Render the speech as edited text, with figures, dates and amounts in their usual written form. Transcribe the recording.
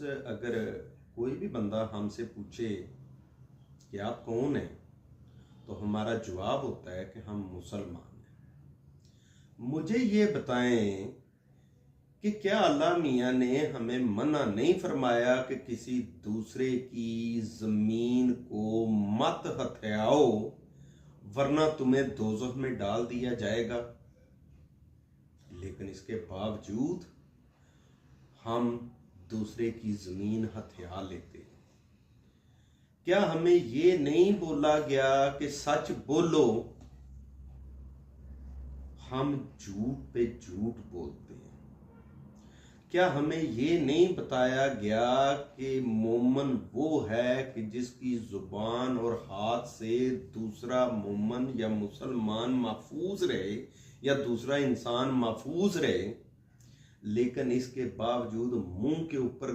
अगर कोई भी बंदा हमसे पूछे कि आप कौन हैं, तो हमारा जवाब होता है कि हम मुसलमान हैं। मुझे ये बताएं कि क्या अल्लाह मियाँ ने हमें मना नहीं फरमाया कि किसी दूसरे की ज़मीन को मत हथियाओ वरना तुम्हें दोज़ख में डाल दिया जाएगा। लेकिन इसके बावजूद हम दूसरे की ज़मीन हथिया लेते हैं। क्या हमें ये नहीं बोला गया कि सच बोलो? हम झूठ पे झूठ बोलते हैं। क्या हमें ये नहीं बताया गया कि मोमन वो है कि जिसकी जुबान और हाथ से दूसरा मोमन या मुसलमान महफूज रहे या दूसरा इंसान महफूज रहे, लेकिन इसके बावजूद मुंह के ऊपर